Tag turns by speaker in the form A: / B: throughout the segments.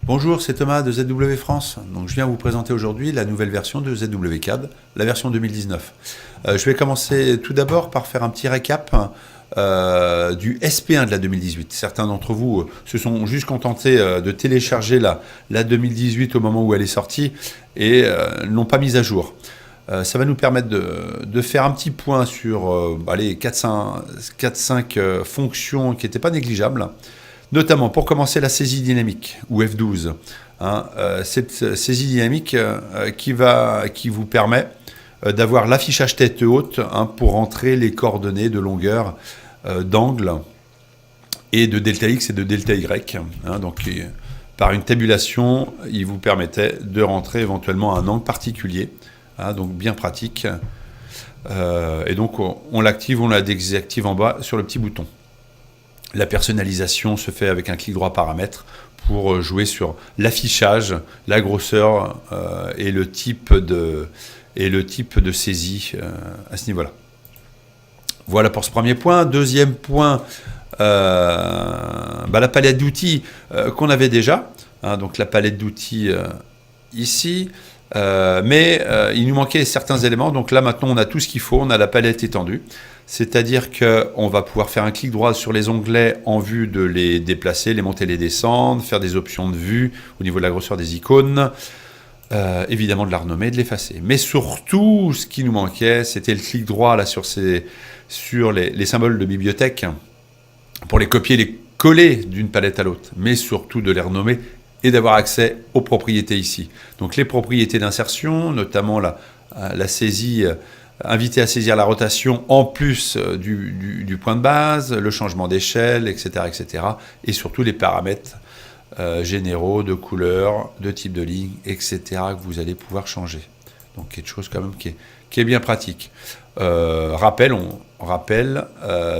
A: Bonjour, c'est Thomas de ZW France. Donc, je viens vous présenter aujourd'hui la nouvelle version de ZW CAD, la version 2019. Je vais commencer tout d'abord par faire un petit récap du SP1 de la 2018. Certains d'entre vous se sont juste contentés de télécharger la 2018 au moment où elle est sortie et l'ont pas mise à jour. Ça va nous permettre de faire un petit point sur les 4-5 fonctions qui n'étaient pas négligeables. Notamment pour commencer la saisie dynamique ou F12. Cette saisie dynamique qui vous permet d'avoir l'affichage tête haute pour rentrer les coordonnées de longueur, d'angle et de delta X et de delta Y. Donc par une tabulation, il vous permettait de rentrer éventuellement un angle particulier. Donc bien pratique. Et donc on l'active, on la désactive en bas sur le petit bouton. La personnalisation se fait avec un clic droit paramètres pour jouer sur l'affichage, la grosseur et le type de saisie à ce niveau-là. Voilà pour ce premier point. Deuxième point, la palette d'outils qu'on avait déjà. Donc la palette d'outils ici. Mais il nous manquait certains éléments. Donc là maintenant on a tout ce qu'il faut. On a la palette étendue. C'est-à-dire qu'on va pouvoir faire un clic droit sur les onglets en vue de les déplacer, les monter, les descendre, faire des options de vue au niveau de la grosseur des icônes, évidemment de la renommer, de l'effacer. Mais surtout, ce qui nous manquait, c'était le clic droit là, sur les symboles de bibliothèque pour les copier, les coller d'une palette à l'autre, mais surtout de les renommer et d'avoir accès aux propriétés ici. Donc les propriétés d'insertion, notamment la saisie, inviter à saisir la rotation en plus du point de base, le changement d'échelle, etc., etc. Et surtout les paramètres généraux de couleur, de type de ligne, etc. que vous allez pouvoir changer. Donc quelque chose quand même qui est bien pratique. On rappelle,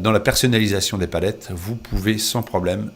A: dans la personnalisation des palettes, vous pouvez sans problème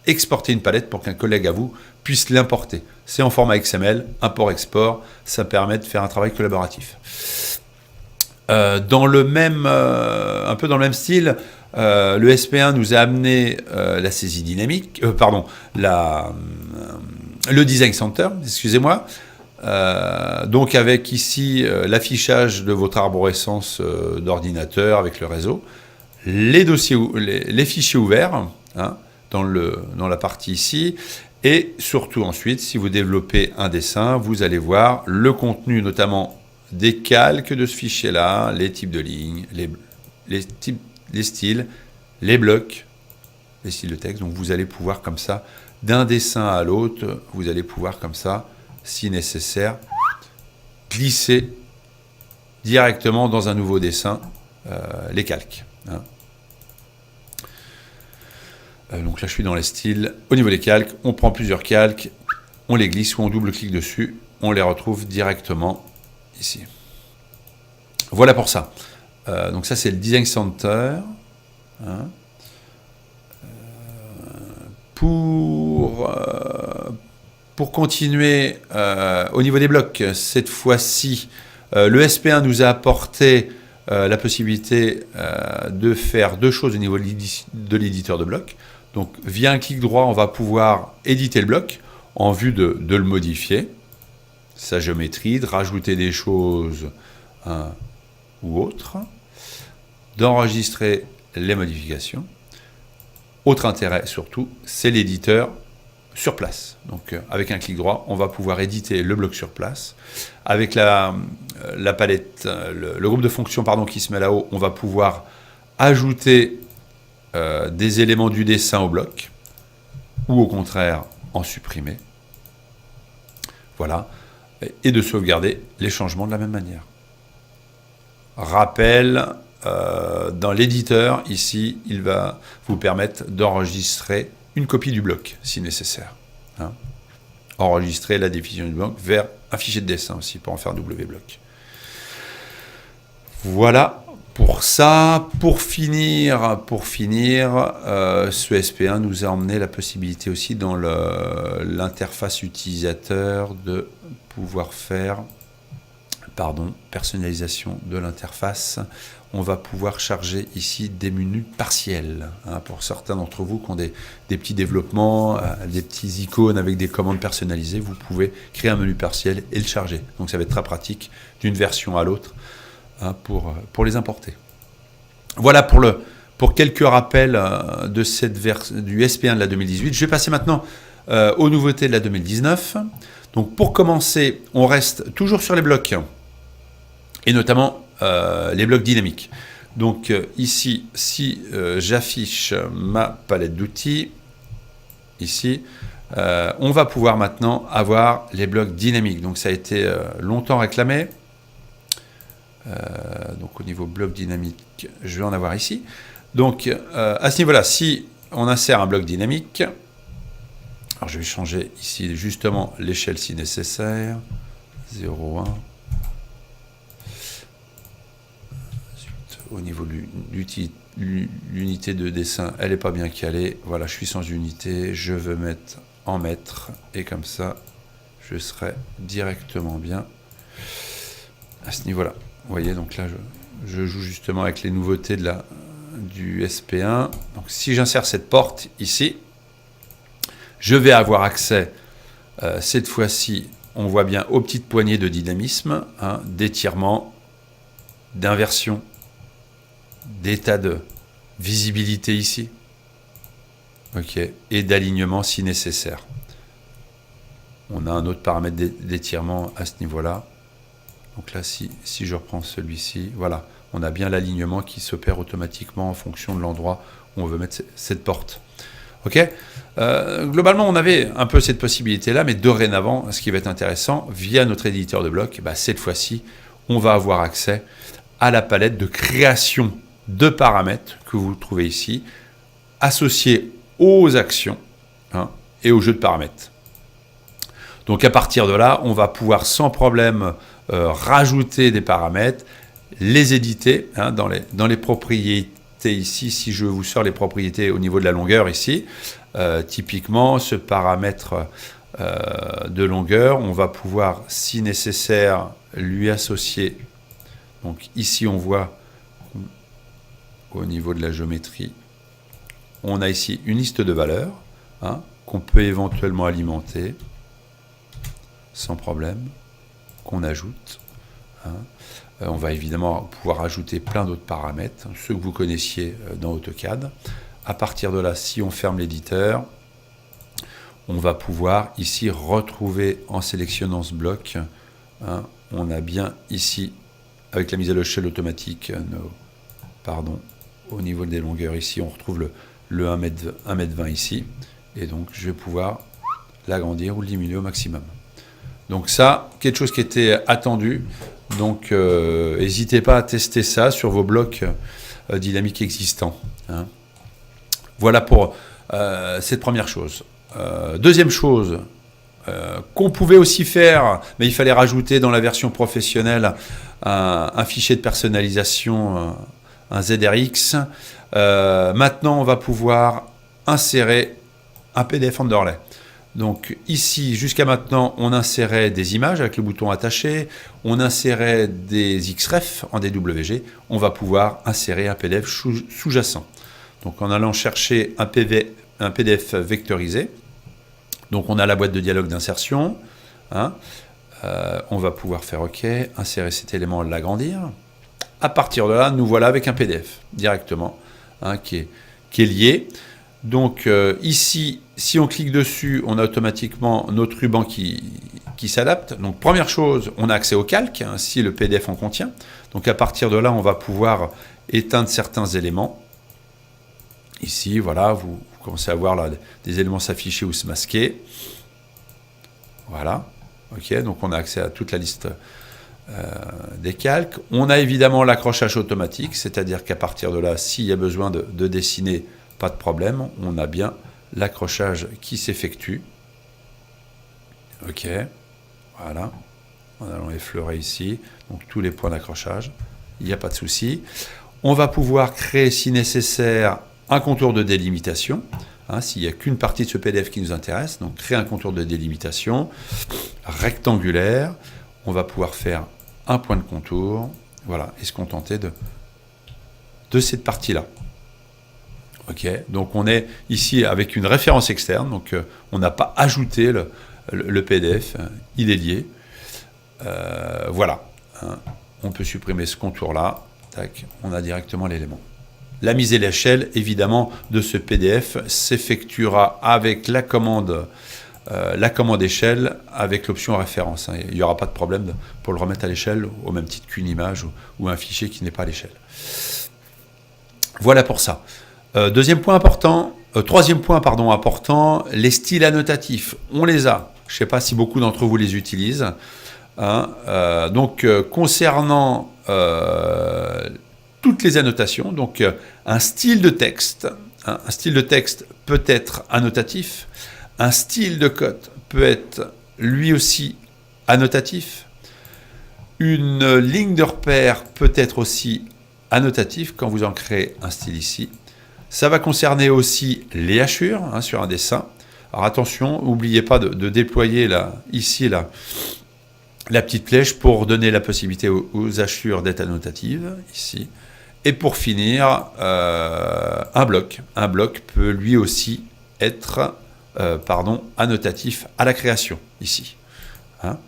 A: exporter une palette pour qu'un collègue à vous puisse l'importer. C'est en format XML, import-export, ça permet de faire un travail collaboratif. Un peu dans le même style, le SP1 nous a amené la saisie dynamique, le Design Center, excusez-moi. Donc avec ici l'affichage de votre arborescence d'ordinateur avec le réseau, les fichiers ouverts dans la partie ici, et surtout ensuite, si vous développez un dessin, vous allez voir le contenu notamment des calques de ce fichier-là, les types de lignes, les styles, les blocs, les styles de texte. Donc vous allez pouvoir comme ça, d'un dessin à l'autre, vous allez pouvoir comme ça, si nécessaire, glisser directement dans un nouveau dessin les calques. Donc là je suis dans les styles. Au niveau des calques, on prend plusieurs calques, on les glisse ou on double-clique dessus, on les retrouve directement ici. Voilà pour ça. Donc ça c'est le Design Center. Pour continuer au niveau des blocs, cette fois-ci, le SP1 nous a apporté la possibilité de faire deux choses au niveau de l'éditeur de blocs. Donc via un clic droit, on va pouvoir éditer le bloc en vue de le modifier, sa géométrie, de rajouter des choses ou autres, d'enregistrer les modifications. Autre intérêt surtout, c'est l'éditeur sur place. Donc avec un clic droit, on va pouvoir éditer le bloc sur place. Avec la palette, le groupe de fonctions qui se met là-haut, on va pouvoir ajouter des éléments du dessin au bloc, ou au contraire en supprimer. Voilà. Et de sauvegarder les changements de la même manière. Rappel, dans l'éditeur, ici, il va vous permettre d'enregistrer une copie du bloc, si nécessaire. Enregistrer la définition du bloc vers un fichier de dessin aussi, pour en faire WBlock. Voilà pour ça. Pour finir, ce SP1 nous a emmené la possibilité aussi dans l'interface utilisateur de pouvoir faire pardon, personnalisation de l'interface. On va pouvoir charger ici des menus partiels. Pour certains d'entre vous qui ont des petits développements, des petits icônes avec des commandes personnalisées, vous pouvez créer un menu partiel et le charger. Donc ça va être très pratique d'une version à l'autre pour les importer. Voilà pour quelques rappels de du SP1 de la 2018. Je vais passer maintenant aux nouveautés de la 2019. Donc pour commencer, on reste toujours sur les blocs, et notamment les blocs dynamiques. Donc ici, si j'affiche ma palette d'outils, ici, on va pouvoir maintenant avoir les blocs dynamiques. Donc ça a été longtemps réclamé. Donc au niveau bloc dynamique, je vais en avoir ici. Donc à ce niveau-là, si on insère un bloc dynamique, alors je vais changer ici justement l'échelle si nécessaire, 0,1. Au niveau de l'unité de dessin, elle n'est pas bien calée. Voilà, je suis sans unité, je veux mettre en mètres, et comme ça, je serai directement bien à ce niveau-là. Vous voyez, donc là, je joue justement avec les nouveautés du SP1. Donc si j'insère cette porte ici, je vais avoir accès, cette fois-ci, on voit bien aux petites poignées de dynamisme, d'étirement, d'inversion, d'état de visibilité ici, ok, et d'alignement si nécessaire. On a un autre paramètre d'étirement à ce niveau-là. Donc là, si je reprends celui-ci, voilà, on a bien l'alignement qui s'opère automatiquement en fonction de l'endroit où on veut mettre cette porte. Ok, globalement, on avait un peu cette possibilité-là, mais dorénavant, ce qui va être intéressant, via notre éditeur de blocs, cette fois-ci, on va avoir accès à la palette de création de paramètres que vous trouvez ici, associés aux actions et aux jeux de paramètres. Donc à partir de là, on va pouvoir sans problème rajouter des paramètres, les éditer dans les propriétés ici. Si je vous sors les propriétés au niveau de la longueur ici, typiquement ce paramètre de longueur, on va pouvoir, si nécessaire, lui associer. Donc ici, on voit au niveau de la géométrie, on a ici une liste de valeurs qu'on peut éventuellement alimenter sans problème, qu'on ajoute. On va évidemment pouvoir ajouter plein d'autres paramètres, ceux que vous connaissiez dans AutoCAD. À partir de là, si on ferme l'éditeur, on va pouvoir ici retrouver, en sélectionnant ce bloc, on a bien ici, avec la mise à l'échelle automatique, au niveau des longueurs ici, on retrouve le 1m20 ici, et donc je vais pouvoir l'agrandir ou le diminuer au maximum. Donc ça, quelque chose qui était attendu, donc n'hésitez pas à tester ça sur vos blocs dynamiques existants. Voilà pour cette première chose. Deuxième chose qu'on pouvait aussi faire, mais il fallait rajouter dans la version professionnelle un fichier de personnalisation, un ZRX. Maintenant, on va pouvoir insérer un PDF underlay. Donc ici, jusqu'à maintenant, on insérait des images avec le bouton attaché, on insérait des XREF en DWG, on va pouvoir insérer un PDF sous-jacent. Donc en allant chercher un PDF vectorisé, donc on a la boîte de dialogue d'insertion, on va pouvoir faire OK, insérer cet élément, l'agrandir. À partir de là, nous voilà avec un PDF directement qui est lié. Donc ici, si on clique dessus, on a automatiquement notre ruban qui s'adapte. Donc première chose, on a accès au calque, si le PDF en contient. Donc à partir de là, on va pouvoir éteindre certains éléments. Ici, voilà, vous commencez à voir là, des éléments s'afficher ou se masquer. Voilà, ok, donc on a accès à toute la liste des calques. On a évidemment l'accrochage automatique, c'est-à-dire qu'à partir de là, s'il y a besoin de dessiner, pas de problème, on a bien l'accrochage qui s'effectue. Ok, voilà, en allant effleurer ici, donc tous les points d'accrochage, il n'y a pas de souci. On va pouvoir créer, si nécessaire, un contour de délimitation, s'il n'y a qu'une partie de ce PDF qui nous intéresse, donc créer un contour de délimitation rectangulaire. On va pouvoir faire un point de contour, voilà, et se contenter de cette partie-là. Ok, donc on est ici avec une référence externe, donc on n'a pas ajouté le PDF, il est lié. Voilà, hein. On peut supprimer ce contour-là, tac, on a directement l'élément. La mise à l'échelle, évidemment, de ce PDF s'effectuera avec la commande échelle, avec l'option référence, hein. Il n'y aura pas de problème pour le remettre à l'échelle, au même titre qu'une image ou un fichier qui n'est pas à l'échelle. Voilà pour ça. Troisième point important, les styles annotatifs. On les a. Je ne sais pas si beaucoup d'entre vous les utilisent. Hein. Concernant toutes les annotations, donc un style de texte. Hein, un style de texte peut être annotatif. Un style de code peut être lui aussi annotatif. Une ligne de repère peut être aussi annotatif quand vous en créez un style ici. Ça va concerner aussi les hachures, hein, sur un dessin. Alors attention, n'oubliez pas de déployer ici la petite flèche pour donner la possibilité aux hachures d'être annotatives, ici. Et pour finir, un bloc. Un bloc peut lui aussi être annotatif à la création, ici. Hein.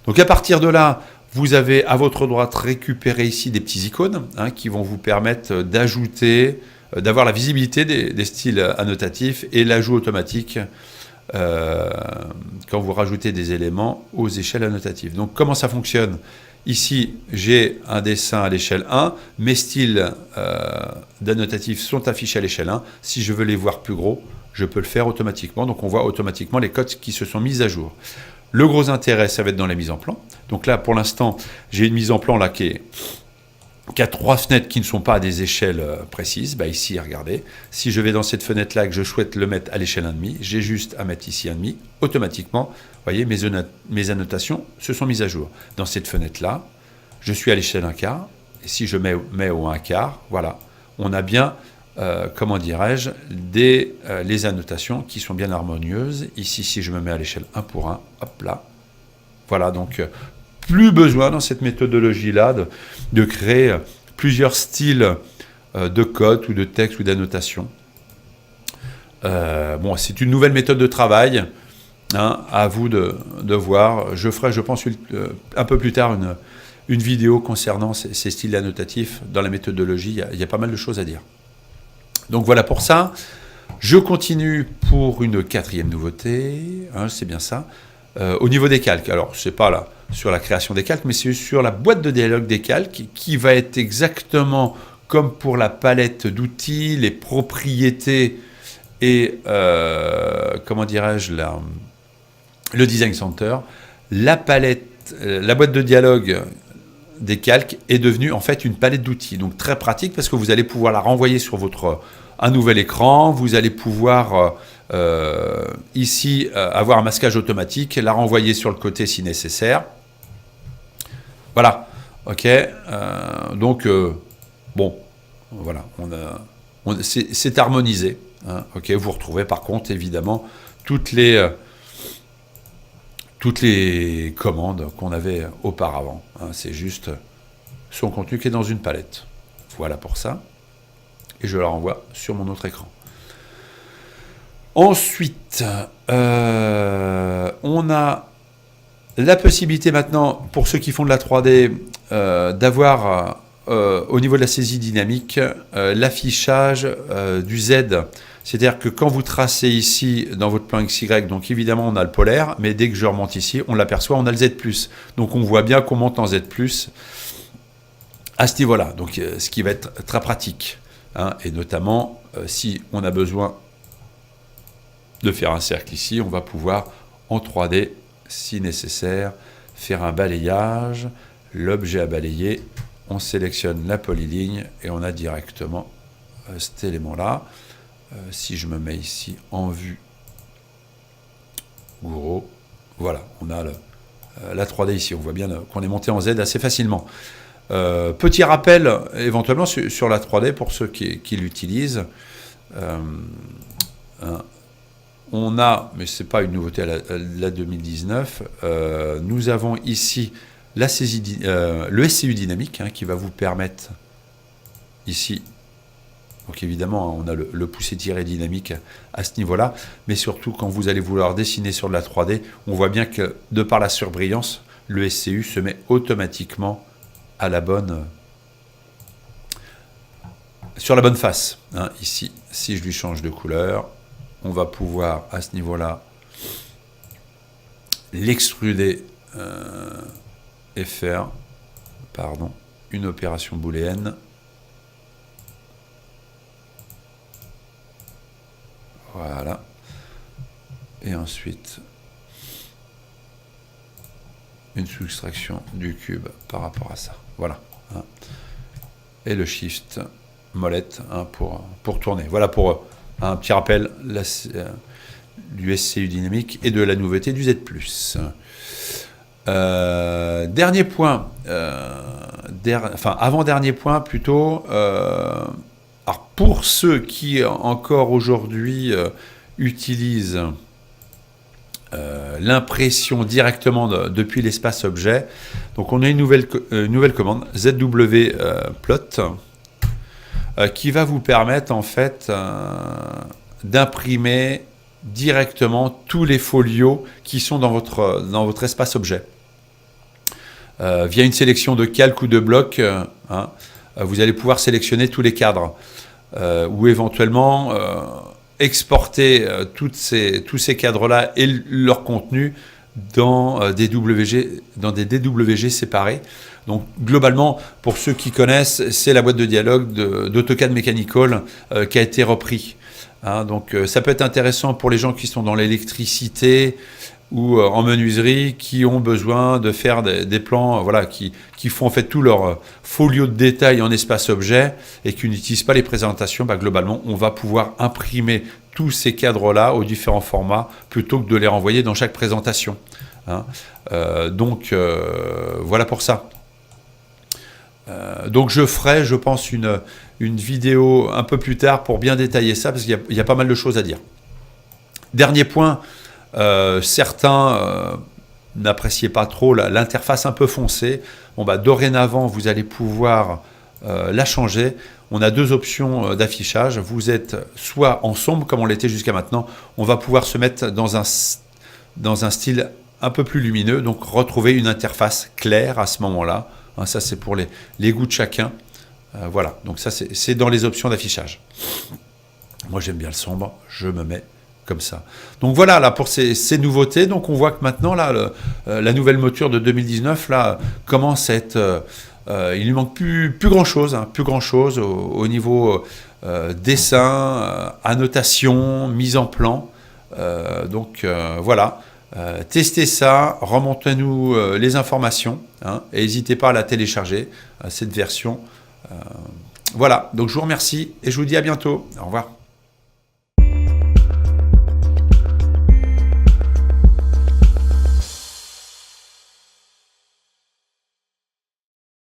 A: Donc à partir de là, vous avez à votre droite récupéré ici des petits icônes, hein, qui vont vous permettre d'ajouter, d'avoir la visibilité des styles annotatifs et l'ajout automatique quand vous rajoutez des éléments aux échelles annotatives. Donc comment ça fonctionne? Ici, j'ai un dessin à l'échelle 1, mes styles d'annotatifs sont affichés à l'échelle 1. Si je veux les voir plus gros, je peux le faire automatiquement. Donc on voit automatiquement les codes qui se sont mis à jour. Le gros intérêt, ça va être dans la mise en plan. Donc là, pour l'instant, j'ai une mise en plan là qui a 3 fenêtres qui ne sont pas à des échelles précises. Bah ici, regardez, si je vais dans cette fenêtre-là et que je souhaite le mettre à l'échelle 1,5, j'ai juste à mettre ici 1,5. Automatiquement, vous voyez, mes annotations se sont mises à jour. Dans cette fenêtre-là, je suis à l'échelle 1/4. Et si je mets au 1/4, voilà, on a bien, les annotations qui sont bien harmonieuses. Ici, si je me mets à l'échelle 1:1, hop là. Voilà, donc plus besoin dans cette méthodologie-là de créer plusieurs styles de code ou de texte ou d'annotation. C'est une nouvelle méthode de travail, hein, à vous de voir. Je ferai, je pense, un peu plus tard une vidéo concernant ces styles annotatifs dans la méthodologie. Il y a pas mal de choses à dire. Donc voilà pour ça. Je continue pour une 4e nouveauté, hein, c'est bien ça. Au niveau des calques, alors c'est pas là sur la création des calques, mais c'est sur la boîte de dialogue des calques qui va être exactement comme pour la palette d'outils, les propriétés et le Design Center. La boîte de dialogue des calques est devenue en fait une palette d'outils, donc très pratique parce que vous allez pouvoir la renvoyer sur un nouvel écran, vous allez pouvoir ici avoir un masquage automatique, la renvoyer sur le côté si nécessaire. Voilà, ok. Voilà, c'est harmonisé. Hein, ok, vous retrouvez par contre évidemment toutes les commandes qu'on avait auparavant. Hein, c'est juste son contenu qui est dans une palette. Voilà pour ça. Et je la renvoie sur mon autre écran. Ensuite, on a la possibilité maintenant, pour ceux qui font de la 3D, d'avoir au niveau de la saisie dynamique l'affichage du Z. C'est-à-dire que quand vous tracez ici dans votre plan XY, donc évidemment on a le polaire, mais dès que je remonte ici, on l'aperçoit, on a le Z+. Donc on voit bien qu'on monte en Z+, à ce niveau-là. Donc ce qui va être très pratique. Hein, et notamment, si on a besoin de faire un cercle ici, on va pouvoir en 3D, si nécessaire, faire un balayage, l'objet à balayer, on sélectionne la polyligne et on a directement cet élément-là. Si je me mets ici en vue gros, voilà, on a la 3D ici, on voit bien qu'on est monté en Z assez facilement. Petit rappel éventuellement sur la 3D pour ceux qui l'utilisent. On a, mais ce n'est pas une nouveauté à la 2019, nous avons ici le SCU dynamique qui va vous permettre ici. Donc évidemment, on a le poussé-tiré dynamique à ce niveau-là, mais surtout quand vous allez vouloir dessiner sur de la 3D, on voit bien que de par la surbrillance, le SCU se met automatiquement à la bonne, sur la bonne face. Ici, si je lui change de couleur, on va pouvoir à ce niveau-là l'extruder et faire, une opération booléenne. Voilà. Et ensuite, une soustraction du cube par rapport à ça. Voilà. Et le shift molette pour tourner. Voilà pour un petit rappel du SCU dynamique et de la nouveauté du Z+. Dernier point, avant-dernier point plutôt. Alors pour ceux qui encore aujourd'hui utilisent l'impression directement depuis l'espace objet, donc on a une nouvelle commande ZW-plot qui va vous permettre en fait d'imprimer directement tous les folios qui sont dans votre espace objet. Via une sélection de calques ou de blocs, vous allez pouvoir sélectionner tous les cadres ou éventuellement exporter tous ces cadres-là et leur contenu dans des DWG séparés. Donc globalement, pour ceux qui connaissent, c'est la boîte de dialogue d'AutoCAD Mechanical qui a été repris. Donc ça peut être intéressant pour les gens qui sont dans l'électricité ou en menuiserie, qui ont besoin de faire des plans, qui font en fait tout leur folio de détail en espace objet et qui n'utilisent pas les présentations. Globalement, on va pouvoir imprimer tous ces cadres-là aux différents formats plutôt que de les renvoyer dans chaque présentation. Donc voilà pour ça. Donc je ferai, je pense, une vidéo un peu plus tard pour bien détailler ça, parce qu'il y a pas mal de choses à dire. Dernier point, certains n'appréciaient pas trop l'interface un peu foncée. Dorénavant, vous allez pouvoir la changer. On a deux options d'affichage. Vous êtes soit en sombre, comme on l'était jusqu'à maintenant. On va pouvoir se mettre dans un style un peu plus lumineux, donc retrouver une interface claire à ce moment-là. Ça, c'est pour les goûts de chacun. Voilà, donc ça, c'est dans les options d'affichage. Moi, j'aime bien le sombre, je me mets comme ça. Donc voilà, là, pour ces nouveautés. Donc on voit que maintenant, là, la nouvelle mouture de 2019, là, commence à être... il lui manque plus grand-chose, plus grand-chose au niveau dessin, annotation, mise en plan. Donc voilà. Testez ça, remontez-nous les informations et n'hésitez pas à la télécharger, cette version. Voilà, donc je vous remercie et je vous dis à bientôt. Au revoir.